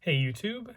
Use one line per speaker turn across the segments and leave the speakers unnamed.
Hey YouTube,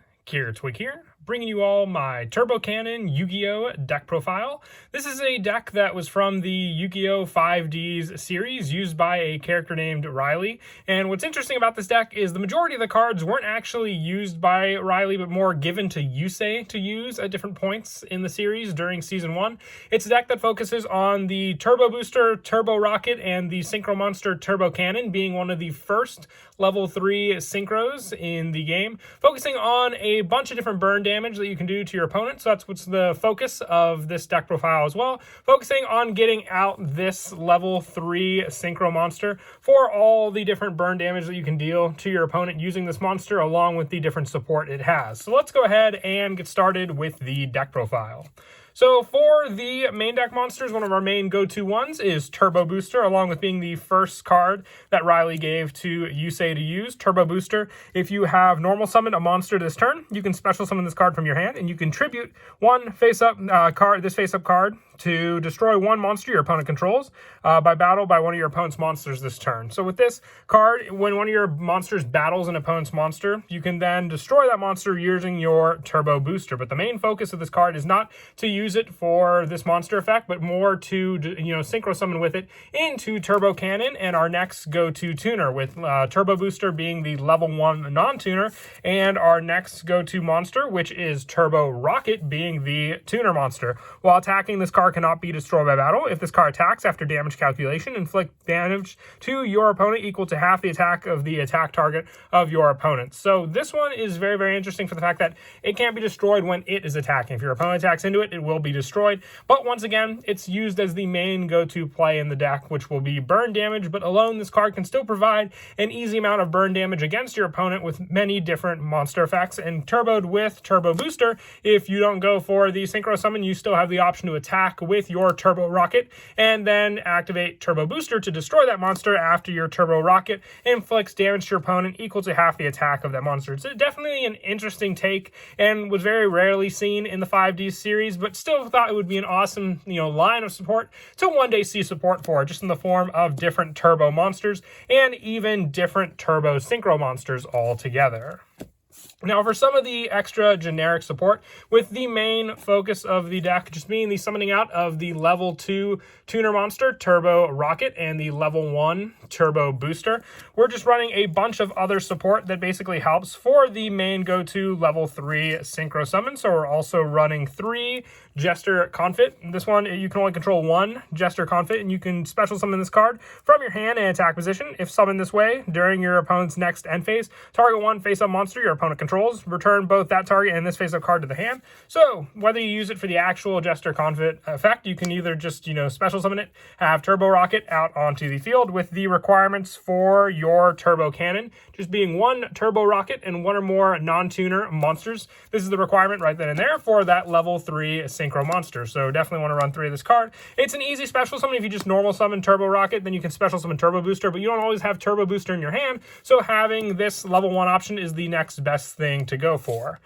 Twig here, bringing you all my Turbo Cannon Yu-Gi-Oh! Deck profile. This is a deck that was from the Yu-Gi-Oh! 5Ds series used by a character named Riley. And what's interesting about this deck is the majority of the cards weren't actually used by Riley, but more given to Yusei to use at different points in the series during Season 1. It's a deck that focuses on the Turbo Booster, Turbo Rocket, and the Synchro Monster Turbo Cannon being one of the first level 3 synchros in the game, focusing on a bunch of different burn damage that you can do to your opponent. So that's what's the focus of this deck profile as well, focusing on getting out this level 3 synchro monster for all the different burn damage that you can deal to your opponent using this monster along with the different support it has. So let's go ahead and get started with the deck profile. So for the main deck monsters, one of our main go-to ones is Turbo Booster, along with being the first card that Riley gave to Yusei to use. Turbo Booster, if you have normal summon a monster this turn, you can special summon this card from your hand, and you can tribute one face-up card to destroy one monster your opponent controls by battle by one of your opponent's monsters this turn. So with this card, when one of your monsters battles an opponent's monster, you can then destroy that monster using your Turbo Booster. But the main focus of this card is not to use it for this monster effect, but more to synchro summon with it into Turbo Cannon and our next go-to tuner, with Turbo Booster being the level 1 non-tuner, and our next go-to monster, which is Turbo Rocket, being the tuner monster. While attacking, this card cannot be destroyed by battle. If this card attacks after damage calculation, inflict damage to your opponent equal to half the attack of the attack target of your opponent. So this one is very, very interesting for the fact that it can't be destroyed when it is attacking. If your opponent attacks into it, it will be destroyed. But once again, it's used as the main go-to play in the deck, which will be burn damage, but alone this card can still provide an easy amount of burn damage against your opponent with many different monster effects. And turboed with Turbo Booster, if you don't go for the synchro summon, you still have the option to attack with your Turbo Rocket and then activate Turbo Booster to destroy that monster after your Turbo Rocket inflicts damage to your opponent equal to half the attack of that monster. It's definitely an interesting take and was very rarely seen in the 5D series, but still thought it would be an awesome line of support to one day see support for, just in the form of different turbo monsters and even different turbo synchro monsters altogether. Now, for some of the extra generic support, with the main focus of the deck just being the summoning out of the level 2 tuner monster, Turbo Rocket, and the level 1 Turbo Booster, we're just running a bunch of other support that basically helps for the main go-to level 3 synchro summon. So we're also running 3 Jester Confit. This one, you can only control 1 Jester Confit, and you can special summon this card from your hand in attack position. If summoned this way during your opponent's next end phase, target one face-up monster your opponent controls, return both that target and this face-up card to the hand. So whether you use it for the actual Jester Confit effect, you can either just special summon it, have Turbo Rocket out onto the field, with the requirements for your Turbo Cannon just being 1 Turbo Rocket and 1 or more non-tuner monsters. This is the requirement right then and there for that level 3 synchro monster. So definitely want to run 3 of this card. It's an easy special summon. If you just normal summon Turbo Rocket, then you can special summon Turbo Booster, but you don't always have Turbo Booster in your hand, so having this level 1 option is the next best thing to go for.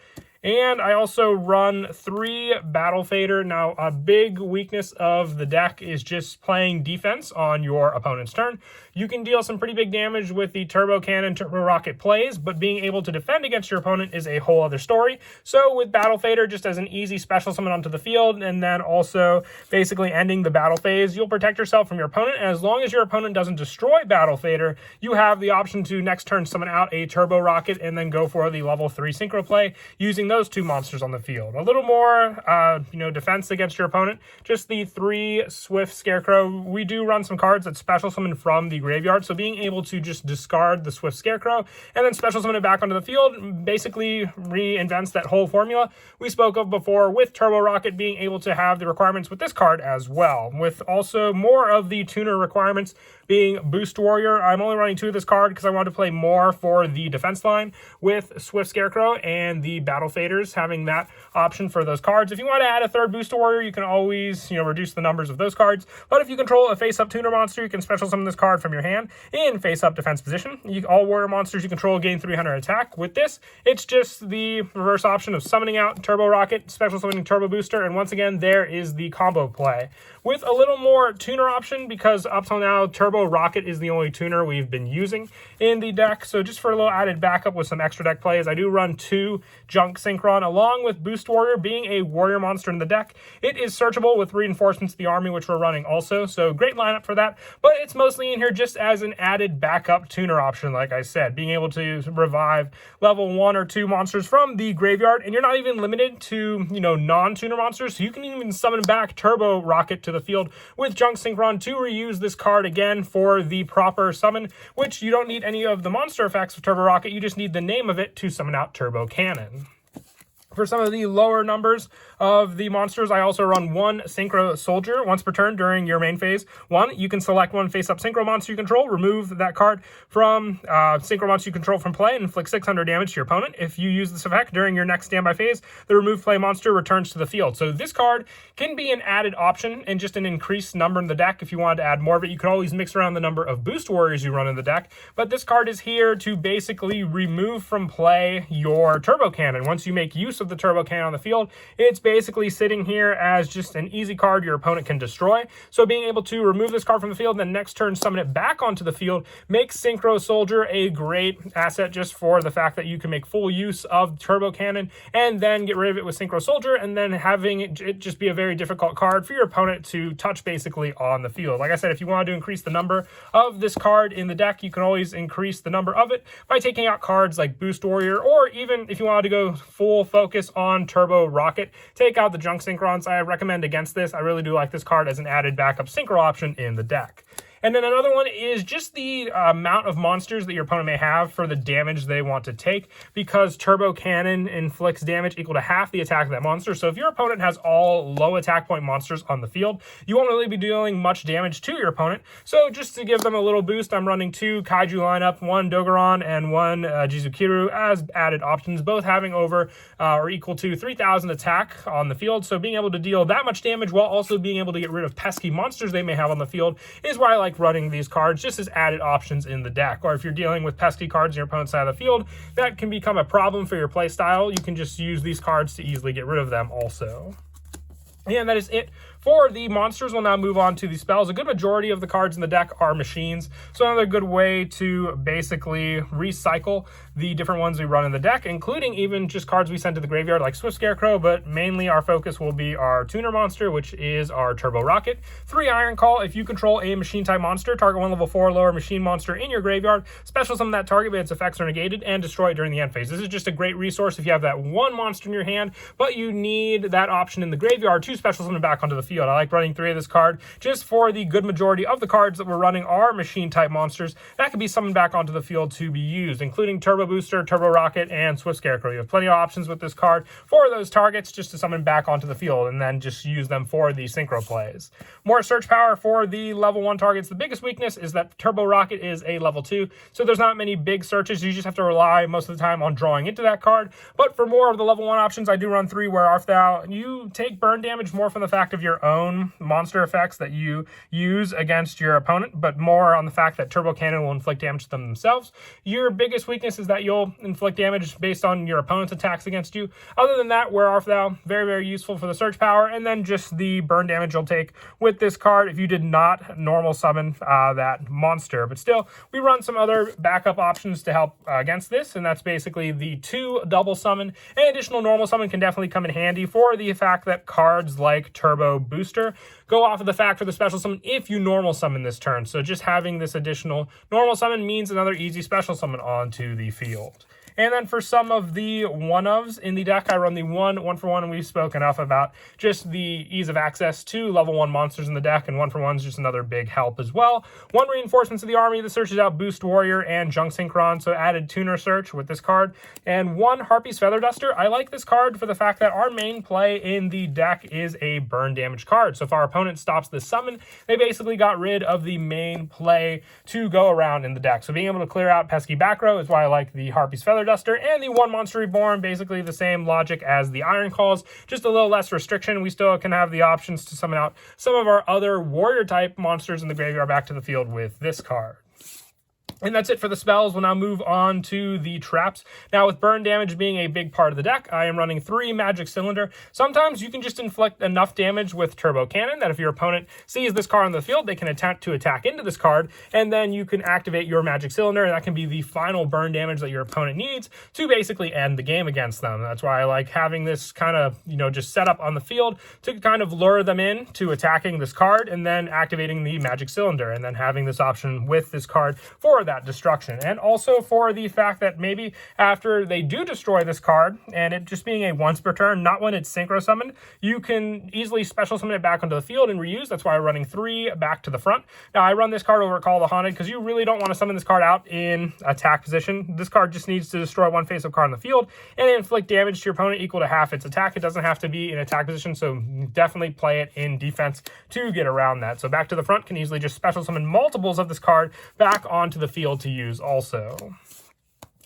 And I also run 3 Battle Fader. Now, a big weakness of the deck is just playing defense on your opponent's turn. You can deal some pretty big damage with the Turbo Cannon, Turbo Rocket plays, but being able to defend against your opponent is a whole other story. So with Battle Fader, just as an easy special summon onto the field, and then also basically ending the battle phase, you'll protect yourself from your opponent. And as long as your opponent doesn't destroy Battle Fader, you have the option to next turn summon out a Turbo Rocket and then go for the level 3 synchro play using those 2 monsters on the field. A little more, defense against your opponent. Just the 3 Swift Scarecrow. We do run some cards that special summon from the graveyard, so being able to just discard the Swift Scarecrow and then special summon it back onto the field basically reinvents that whole formula we spoke of before, with Turbo Rocket being able to have the requirements with this card as well, with also more of the tuner requirements being Boost Warrior. I'm only running 2 of this card because I wanted to play more for the defense line with Swift Scarecrow and the Battle Faders, having that option for those cards. If you want to add a 3rd Boost Warrior, you can always reduce the numbers of those cards. But if you control a face-up tuner monster, you can special summon this card from your hand in face-up defense position. All warrior monsters you control gain 300 attack. With this, it's just the reverse option of summoning out Turbo Rocket, special summoning Turbo Booster, and once again, there is the combo play. With a little more tuner option, because up till now, Turbo Turbo Rocket is the only tuner we've been using in the deck. So just for a little added backup with some extra deck plays, I do run 2 Junk Synchron along with Boost Warrior being a warrior monster in the deck. It is searchable with Reinforcements of the Army, which we're running also. So great lineup for that. But it's mostly in here just as an added backup tuner option, like I said, being able to revive level 1 or 2 monsters from the graveyard. And you're not even limited to, non-tuner monsters. So you can even summon back Turbo Rocket to the field with Junk Synchron to reuse this card again for the proper summon, which you don't need any of the monster effects of Turbo Rocket. You just need the name of it to summon out Turbo Cannon. For some of the lower numbers of the monsters, I also run 1 Synchro Soldier once per turn during your main phase. 1, you can select 1 face-up Synchro monster you control, remove that card from Synchro monster you control from play, and inflict 600 damage to your opponent. If you use this effect during your next standby phase, the removed play monster returns to the field. So this card can be an added option and just an increased number in the deck. If you wanted to add more of it, you could always mix around the number of Boost Warriors you run in the deck. But this card is here to basically remove from play your Turbo Cannon. Once you make use of the Turbo Cannon on the field, it's basically sitting here as just an easy card your opponent can destroy. So being able to remove this card from the field, then next turn summon it back onto the field, makes Synchro Soldier a great asset just for the fact that you can make full use of Turbo Cannon and then get rid of it with Synchro Soldier, and then having it just be a very difficult card for your opponent to touch basically on the field. Like I said, if you wanted to increase the number of this card in the deck, you can always increase the number of it by taking out cards like Boost Warrior, or even if you wanted to go full focus on Turbo Rocket, take out the Junk Synchrons. I recommend against this. I really do like this card as an added backup synchro option in the deck. And then another one is just the amount of monsters that your opponent may have for the damage they want to take, because Turbo Cannon inflicts damage equal to half the attack of that monster. So if your opponent has all low attack point monsters on the field, you won't really be dealing much damage to your opponent. So just to give them a little boost, I'm running 2 Kaiju lineup, 1 Dogoran and 1 Jizukiru as added options, both having over or equal to 3,000 attack on the field. So being able to deal that much damage while also being able to get rid of pesky monsters they may have on the field is why I like running these cards just as added options in the deck. Or if you're dealing with pesky cards in your opponent's side of the field, that can become a problem for your play style. You can just use these cards to easily get rid of them also. And that is it for the monsters. We'll now move on to the spells. A good majority of the cards in the deck are machines, so another good way to basically recycle the different ones we run in the deck, including even just cards we send to the graveyard like Swift Scarecrow, but mainly our focus will be our tuner monster, which is our Turbo Rocket. 3 Iron Call. If you control a machine type monster, target 1 level 4 lower machine monster in your graveyard, special summon that target, but its effects are negated, and destroy it during the end phase. This is just a great resource if you have that one monster in your hand, but you need that option in the graveyard to special summon back onto the field. I like running 3 of this card just for the good majority of the cards that we're running are machine type monsters that can be summoned back onto the field to be used, including Turbo Booster, Turbo Rocket, and Swift Scarecrow. You have plenty of options with this card for those targets just to summon back onto the field and then just use them for the synchro plays. More search power for the level 1 targets. The biggest weakness is that Turbo Rocket is a level 2, so there's not many big searches. You just have to rely most of the time on drawing into that card. But for more of the level 1 options, I do run 3 where if thou you take burn damage more from the fact of your own monster effects that you use against your opponent, but more on the fact that Turbo Cannon will inflict damage to them themselves. Your biggest weakness is that you'll inflict damage based on your opponent's attacks against you. Other than that, where art thou? Very, very useful for the search power, and then just the burn damage you'll take with this card if you did not normal summon that monster. But still, we run some other backup options to help against this, and that's basically the 2 double summon. An additional normal summon can definitely come in handy for the fact that cards like Turbo Booster go off of the fact for the special summon if you normal summon this turn. So just having this additional normal summon means another easy special summon onto the field. And then for some of the one-ofs in the deck, I run the 1-for-1, and we've spoken enough about just the ease of access to level 1 monsters in the deck, and 1-for-1 is just another big help as well. 1 Reinforcements of the Army that searches out Boost Warrior and Junk Synchron, so added tuner search with this card. And 1 Harpy's Feather Duster. I like this card for the fact that our main play in the deck is a burn damage card. So if our opponent stops this summon, they basically got rid of the main play to go around in the deck. So being able to clear out pesky back row is why I like the Harpy's Feather Duster, and the 1 Monster Reborn, basically the same logic as the Iron Calls, just a little less restriction. We still can have the options to summon out some of our other warrior type monsters in the graveyard back to the field with this card. And that's it for the spells. We'll now move on to the traps. Now, with burn damage being a big part of the deck, I am running 3 Magic Cylinder. Sometimes you can just inflict enough damage with Turbo Cannon that if your opponent sees this card on the field, they can attempt to attack into this card, and then you can activate your Magic Cylinder, and that can be the final burn damage that your opponent needs to basically end the game against them. That's why I like having this kind of, just set up on the field to kind of lure them in to attacking this card, and then activating the Magic Cylinder, and then having this option with this card for that destruction. And also for the fact that maybe after they do destroy this card, and it just being a once per turn, not when it's synchro summoned, you can easily special summon it back onto the field and reuse. That's why I'm running 3 back to the front. Now, I run this card over at Call the Haunted because you really don't want to summon this card out in attack position. This card just needs to destroy one face-up card on the field and inflict damage to your opponent equal to half its attack. It doesn't have to be in attack position, so definitely play it in defense to get around that. So back to the front can easily just special summon multiples of this card back onto the field to use also.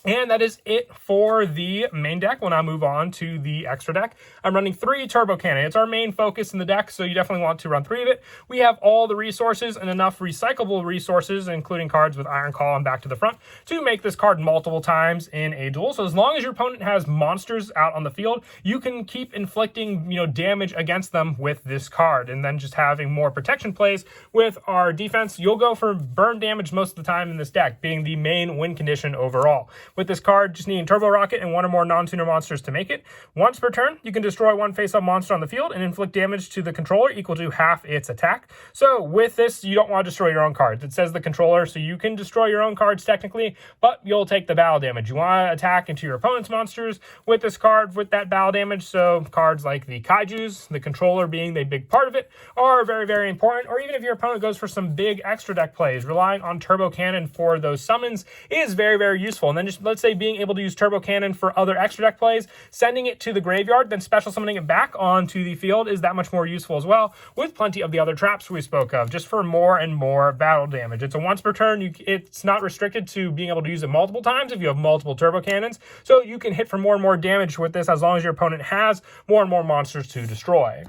And that is it for the main deck. We'll now move on to the extra deck. I'm running 3 Turbo Cannon. It's our main focus in the deck, so you definitely want to run 3 of it. We have all the resources and enough recyclable resources, including cards with Iron Claw and back to the front, to make this card multiple times in a duel. So as long as your opponent has monsters out on the field, you can keep inflicting, damage against them with this card. And then just having more protection plays with our defense, you'll go for burn damage most of the time in this deck, being the main win condition overall. With this card, just needing Turbo Rocket and 1 or more non-tuner monsters to make it. Once per turn, you can destroy one face-up monster on the field and inflict damage to the controller equal to half its attack. So with this, you don't want to destroy your own cards. It says the controller, so you can destroy your own cards technically, but you'll take the battle damage. You want to attack into your opponent's monsters with this card with that battle damage, so cards like the Kaijus, the controller being the big part of it, are very, very important. Or even if your opponent goes for some big extra deck plays, relying on Turbo Cannon for those summons is very, very useful. And then just let's say being able to use Turbo Cannon for other extra deck plays, sending it to the graveyard, then special summoning it back onto the field is that much more useful as well, with plenty of the other traps we spoke of, just for more and more battle damage. It's a once per turn. It's not restricted to being able to use it multiple times if you have multiple Turbo Cannons, so you can hit for more and more damage with this as long as your opponent has more and more monsters to destroy.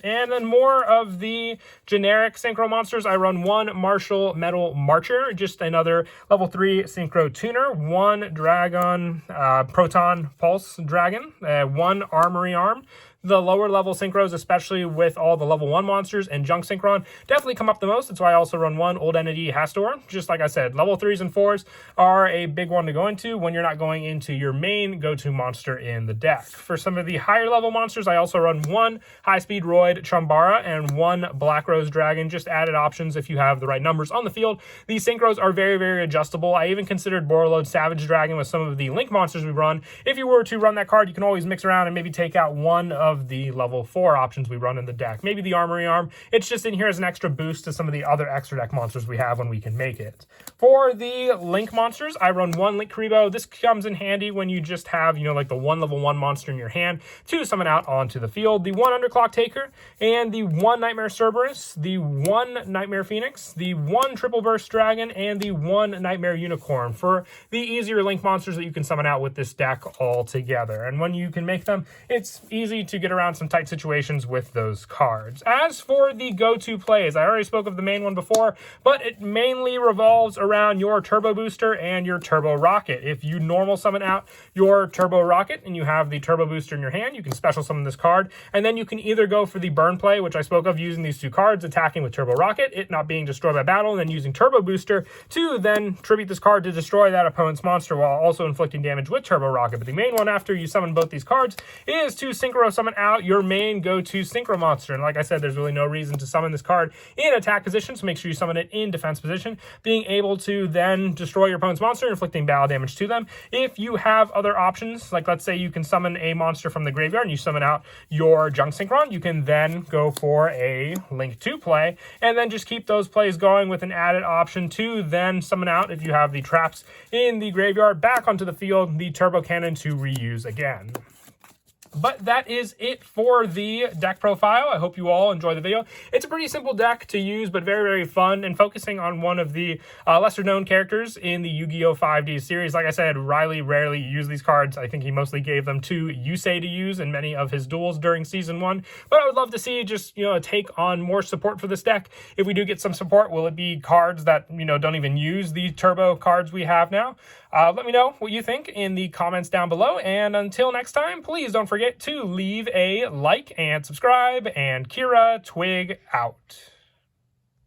And then more of the generic synchro monsters. I run 1 Martial Metal Marcher, just another level 3 synchro tuner, 1 Dragon Proton Pulse Dragon, 1 Armory Arm. The lower level synchros, especially with all the level 1 monsters and junk synchron, definitely come up the most. That's why I also run 1 Old Entity Hastor. Just like I said, level 3s and 4s are a big one to go into when you're not going into your main go-to monster in the deck. For some of the higher level monsters, I also run 1 High Speed Roid Chumbara and 1 Black Rose Dragon, just added options if you have the right numbers on the field. These synchros are very, very adjustable. I even considered Borreload Savage Dragon with some of the Link monsters we run. If you were to run that card, you can always mix around and maybe take out one of the level 4 options we run in the deck. Maybe the Armory Arm. It's just in here as an extra boost to some of the other extra deck monsters we have when we can make it. For the Link monsters, I run 1 Link Karibo. This comes in handy when you just have, like the 1 level 1 monster in your hand to summon out onto the field. The 1 Underclock Taker and the 1 Nightmare Cerberus, the 1 Nightmare Phoenix, the 1 Triple Burst Dragon, and the 1 Nightmare Unicorn for the easier Link monsters that you can summon out with this deck all together. And when you can make them, it's easy to get around some tight situations with those cards. As for the go-to plays, I already spoke of the main one before, but it mainly revolves around your Turbo Booster and your Turbo Rocket. If you normal summon out your Turbo Rocket and you have the Turbo Booster in your hand, you can special summon this card, and then you can either go for the burn play, which I spoke of using these 2 cards, attacking with Turbo Rocket, it not being destroyed by battle, and then using Turbo Booster to then tribute this card to destroy that opponent's monster while also inflicting damage with Turbo Rocket. But the main one after you summon both these cards is to synchro summon out your main go-to synchro monster. And like I said, there's really no reason to summon this card in attack position, so make sure you summon it in defense position, being able to then destroy your opponent's monster, inflicting battle damage to them. If you have other options, like let's say you can summon a monster from the graveyard and you summon out your junk synchron, you can then go for a Link 2 play, and then just keep those plays going with an added option to then summon out, if you have the traps in the graveyard, back onto the field, the Turbo Cannon to reuse again. But that is it for the deck profile. I hope you all enjoy the video. It's a pretty simple deck to use, but very, very fun, and focusing on one of the lesser-known characters in the Yu-Gi-Oh! 5D series. Like I said, Riley rarely used these cards. I think he mostly gave them to Yusei to use in many of his duels during Season 1. But I would love to see just, a take on more support for this deck. If we do get some support, will it be cards that, don't even use the turbo cards we have now? Let me know what you think in the comments down below. And until next time, please don't forget to leave a like and subscribe. And Kira Twig out.